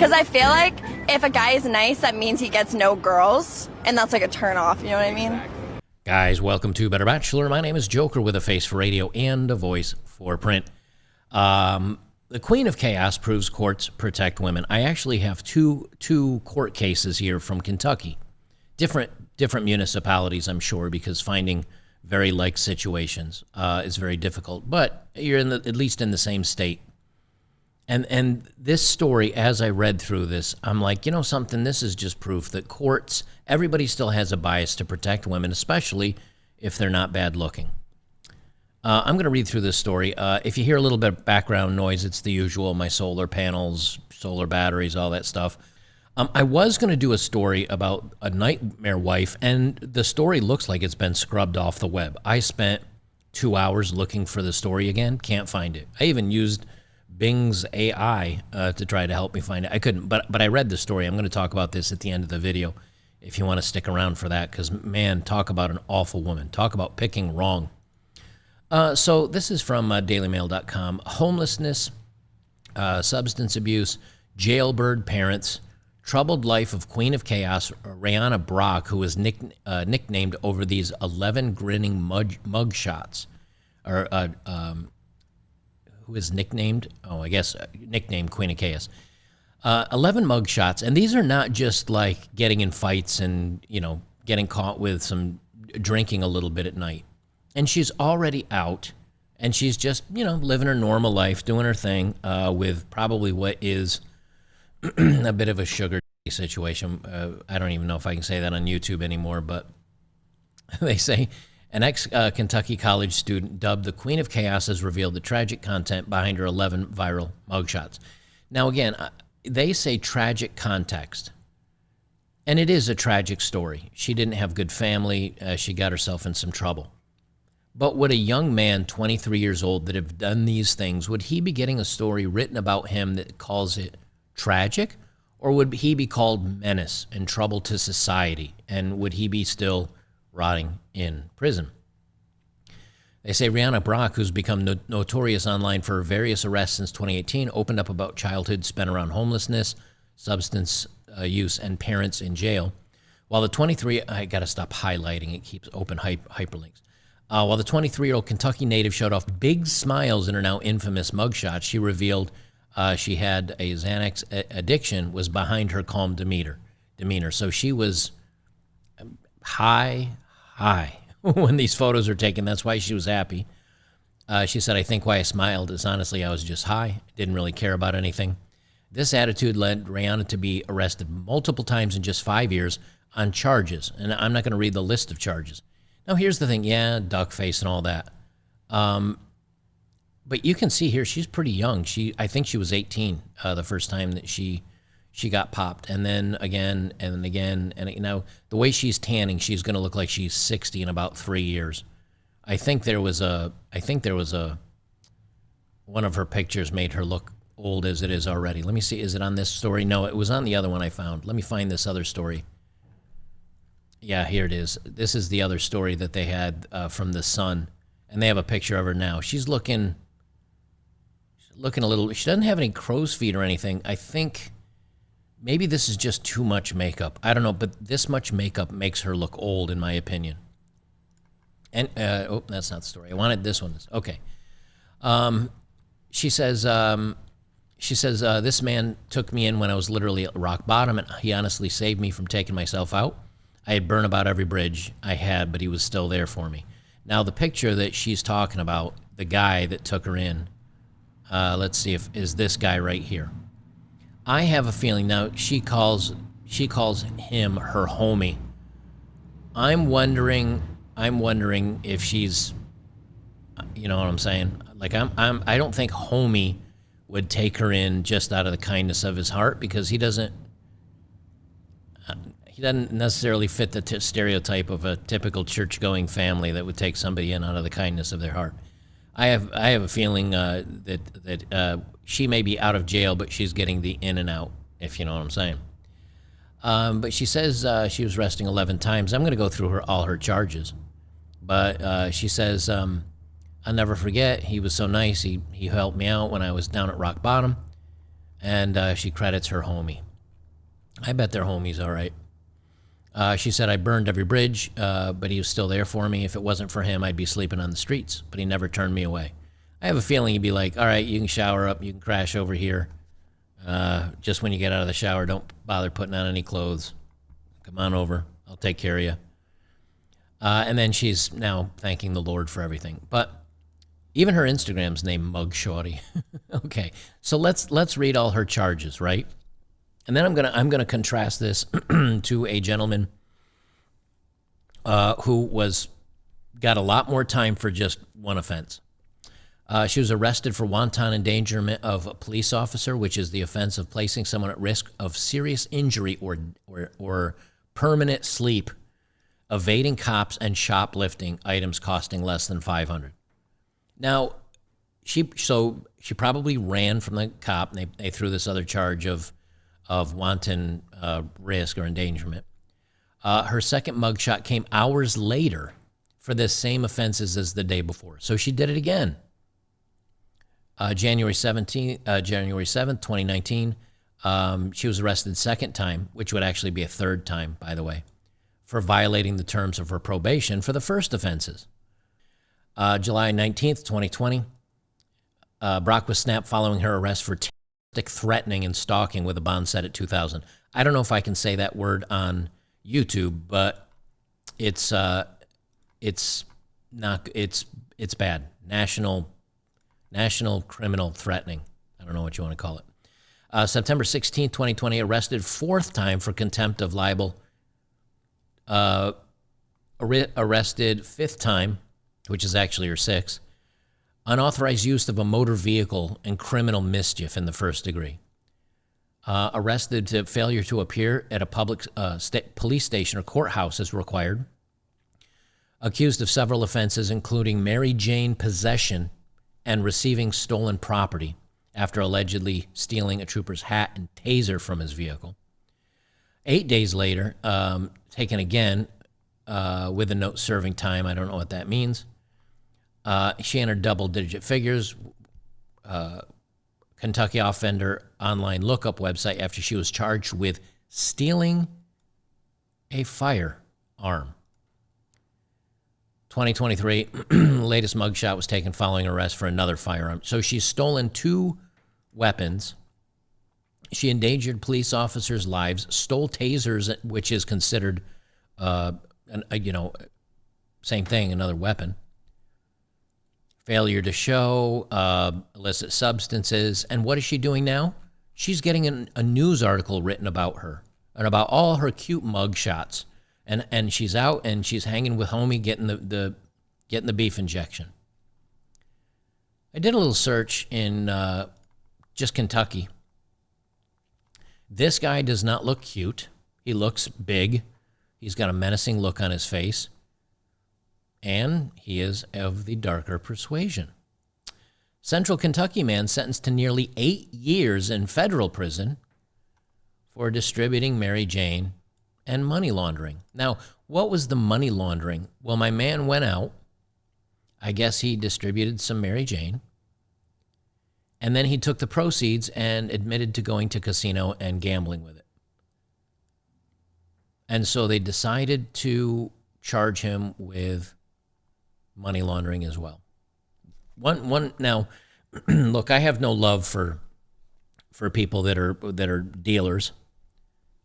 Because I feel like if a guy is nice, that means he gets no girls, and that's like a turn off, you know what I mean? Guys, welcome to Better Bachelor. My name is Joker with a face for radio and a voice for print. The Queen of Chaos proves courts protect women. I actually have two court cases here from Kentucky. Different municipalities, I'm sure, because finding very like situations is very difficult. But you're at least in the same state. And this story, as I read through this, I'm like, you know something, this is just proof that courts, everybody still has a bias to protect women, especially if they're not bad looking. I'm going to read through this story. If you hear a little bit of background noise, it's the usual, my solar panels, solar batteries, all that stuff. I was going to do a story about a nightmare wife, and the story looks like it's been scrubbed off the web. I spent 2 hours looking for the story again, can't find it. I even used Bing's AI to try to help me find it. I couldn't, but I read the story. I'm going to talk about this at the end of the video if you want to stick around for that, because, man, talk about an awful woman. Talk about picking wrong. So this is from dailymail.com. Homelessness, substance abuse, jailbird parents, troubled life of Queen of Chaos, Rihanna Brock, who was nicknamed over these 11 grinning mug shots, or who is nicknamed, nicknamed Queen of Chaos. 11 mug shots, and these are not just like getting in fights and, you know, getting caught with some drinking a little bit at night. And she's already out, and she's just, you know, living her normal life, doing her thing with probably what is a bit of a sugar situation. I don't even know if I can say that on YouTube anymore, but they say an ex-Kentucky college student dubbed the Queen of Chaos has revealed the tragic content behind her 11 viral mugshots. Now, again, they say tragic context, and it is a tragic story. She didn't have good family. She got herself in some trouble. But would a young man, 23 years old, that have done these things, would he be getting a story written about him that calls it tragic? Or would he be called menace and trouble to society? And would he be still rotting in prison? They say Rihanna Brock, who's become notorious online for various arrests since 2018, opened up about childhood spent around homelessness, substance use, and parents in jail. While the 23, I got to stop highlighting, it keeps open hyperlinks. While the 23-year-old Kentucky native showed off big smiles in her now infamous mugshot, she revealed she had a Xanax addiction was behind her calm demeanor. So she was high when these photos are taken. That's why she was happy. She said, I think why I smiled is honestly I was just high. Didn't really care about anything. This attitude led Rihanna to be arrested multiple times in just 5 years on charges. And I'm not going to read the list of charges. Now, here's the thing. Yeah, duck face and all that. But you can see here, she's pretty young. I think she was 18 the first time that she got popped. And then again, and again. And, you know, the way she's tanning, she's going to look like she's 60 in about 3 years. I think there was one of her pictures made her look old as it is already. Let me see. Is it on this story? No, it was on the other one I found. Let me find this other story. Yeah, here it is. This is the other story that they had from the Sun, and they have a picture of her now. She's looking a little. She doesn't have any crow's feet or anything. I think maybe this is just too much makeup. I don't know, but this much makeup makes her look old, in my opinion. And that's not the story. I wanted this one. Okay. She says this man took me in when I was literally at rock bottom, and he honestly saved me from taking myself out. I had burned about every bridge I had, but he was still there for me. Now, the picture that she's talking about, the guy that took her in, let's see is this guy right here. I have a feeling now she calls him her homie. I'm wondering if she's, you know what I'm saying? Like I don't think homie would take her in just out of the kindness of his heart, because he doesn't necessarily fit the stereotype of a typical church-going family that would take somebody in out of the kindness of their heart. I have a feeling that she may be out of jail, but she's getting the in and out, if you know what I'm saying. But she says she was arrested 11 times. I'm going to go through all her charges. But she says, I'll never forget, he was so nice. He helped me out when I was down at rock bottom. and she credits her homie. I bet they're homies, all right. She said, I burned every bridge, but he was still there for me. If it wasn't for him, I'd be sleeping on the streets, but he never turned me away. I have a feeling he'd be like, all right, you can shower up, you can crash over here. Just when you get out of the shower, don't bother putting on any clothes. Come on over, I'll take care of you. And then she's now thanking the Lord for everything. But even her Instagram's named Mug Shorty. Okay, so let's read all her charges, right? And then I'm gonna contrast this to a gentleman who got a lot more time for just one offense. She was arrested for wanton endangerment of a police officer, which is the offense of placing someone at risk of serious injury or permanent sleep, evading cops, and shoplifting items costing less than $500. Now, she probably ran from the cop, and they threw this other charge of wanton risk or endangerment. Her second mugshot came hours later for the same offenses as the day before. So she did it again. January 7th, 2019, she was arrested second time, which would actually be a third time, by the way, for violating the terms of her probation for the first offenses. July 19th, 2020, Brock was snapped following her arrest for threatening and stalking with a bond set at $2,000. I don't know if I can say that word on YouTube, but it's bad. National criminal threatening. I don't know what you want to call it. September 16th, 2020, arrested fourth time for contempt of libel. Arrested fifth time, which is actually her sixth. Unauthorized use of a motor vehicle and criminal mischief in the first degree. Arrested to failure to appear at a public police station or courthouse as required. Accused of several offenses, including Mary Jane possession and receiving stolen property after allegedly stealing a trooper's hat and taser from his vehicle. 8 days later, taken again with a note serving time. I don't know what that means. She entered double-digit figures. Kentucky Offender online lookup website after she was charged with stealing a firearm. 2023, latest mugshot was taken following arrest for another firearm. So she's stolen two weapons. She endangered police officers' lives, stole tasers, which is considered, same thing, another weapon. Failure to show, illicit substances. And what is she doing now? She's getting a news article written about her and about all her cute mug shots. And she's out and she's hanging with homie getting the beef injection. I did a little search in just Kentucky. This guy does not look cute. He looks big. He's got a menacing look on his face. And he is of the darker persuasion. Central Kentucky man sentenced to nearly 8 years in federal prison for distributing Mary Jane and money laundering. Now, what was the money laundering? Well, my man went out. I guess he distributed some Mary Jane. And then he took the proceeds and admitted to going to casino and gambling with it. And so they decided to charge him with money laundering as well. Now, look, I have no love for people that are dealers.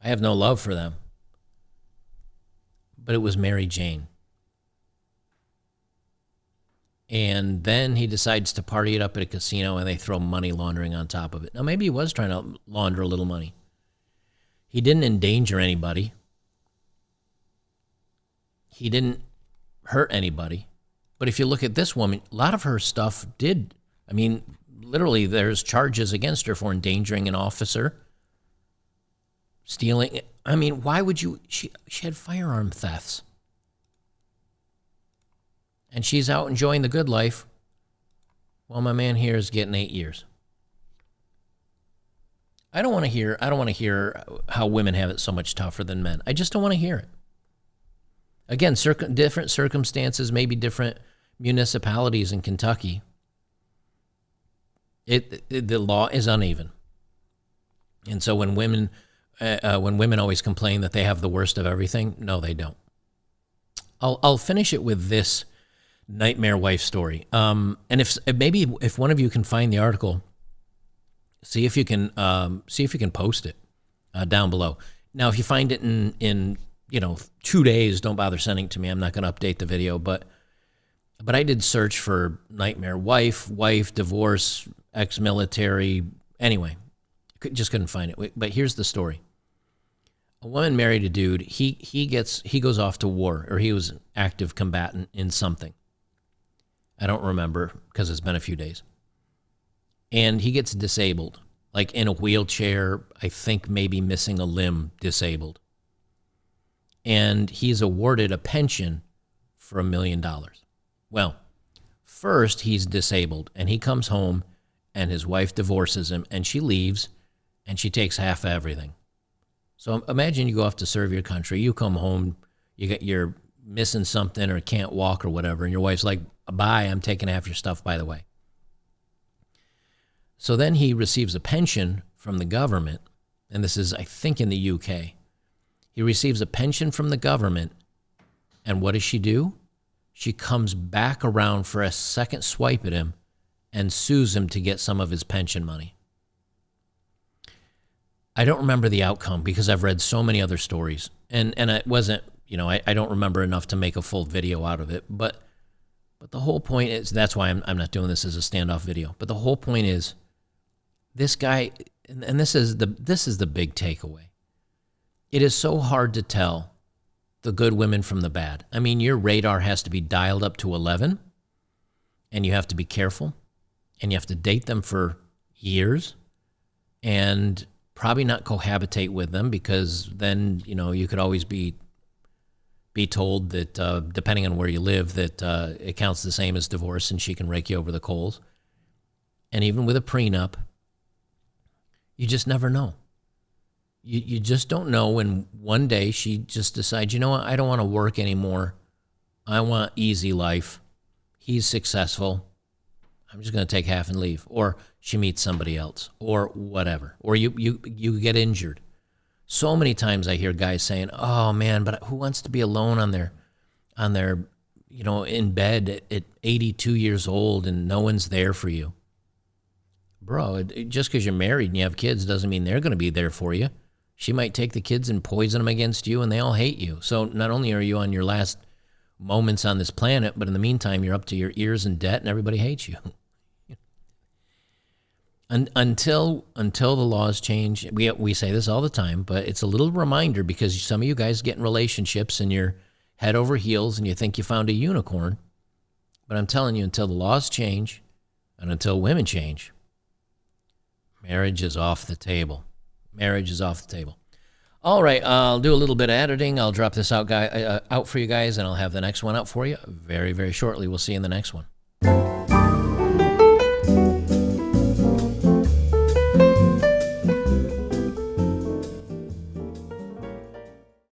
I have no love for them. But it was Mary Jane. And then he decides to party it up at a casino, and they throw money laundering on top of it. Now, maybe he was trying to launder a little money. He didn't endanger anybody. He didn't hurt anybody. But if you look at this woman, a lot of her stuff did. I mean, literally, there's charges against her for endangering an officer, stealing. I mean, why would you? She had firearm thefts. And she's out enjoying the good life. Well, my man here is getting 8 years. I don't want to hear how women have it so much tougher than men. I just don't want to hear it. Again, different circumstances, maybe different municipalities in Kentucky. The law is uneven. And so when women always complain that they have the worst of everything, no, they don't. I'll finish it with this nightmare wife story. And if one of you can find the article, see if you can post it down below. Now, if you find it in 2 days, don't bother sending it to me. I'm not going to update the video, but I did search for nightmare wife, divorce, ex-military. Anyway, just couldn't find it. But here's the story. A woman married a dude. He goes off to war, or he was an active combatant in something. I don't remember because it's been a few days. And he gets disabled, like in a wheelchair, I think maybe missing a limb, disabled. And he's awarded a pension for $1 million. Well, first he's disabled, and he comes home, and his wife divorces him, and she leaves, and she takes half of everything. So imagine you go off to serve your country, you come home, you're missing something or can't walk or whatever, and your wife's like, bye, I'm taking half your stuff, by the way. So then he receives a pension from the government, and this is, I think, in the UK. He receives a pension from the government, and what does she do? She comes back around for a second swipe at him and sues him to get some of his pension money. I don't remember the outcome because I've read so many other stories, and it wasn't, I don't remember enough to make a full video out of it, but the whole point is, that's why I'm not doing this as a standoff video, but the whole point is, this guy, and this is the big takeaway. It is so hard to tell the good women from the bad. I mean, your radar has to be dialed up to 11, and you have to be careful, and you have to date them for years, and probably not cohabitate with them, because then, you could always be told that, depending on where you live, that it counts the same as divorce, and she can rake you over the coals. And even with a prenup, you just never know. You just don't know when one day she just decides, you know what, I don't want to work anymore. I want easy life. He's successful. I'm just going to take half and leave. Or she meets somebody else, or whatever. Or you get injured. So many times I hear guys saying, oh man, but who wants to be alone on their in bed at 82 years old and no one's there for you? Bro, just because you're married and you have kids doesn't mean they're going to be there for you. She might take the kids and poison them against you, and they all hate you. So not only are you on your last moments on this planet, but in the meantime, you're up to your ears in debt, and everybody hates you. Until the laws change, we say this all the time, but it's a little reminder, because some of you guys get in relationships and you're head over heels and you think you found a unicorn. But I'm telling you, until the laws change and until women change, marriage is off the table. Marriage is off the table. All right, I'll do a little bit of editing. I'll drop this out for you guys, and I'll have the next one out for you very, very shortly. We'll see you in the next one.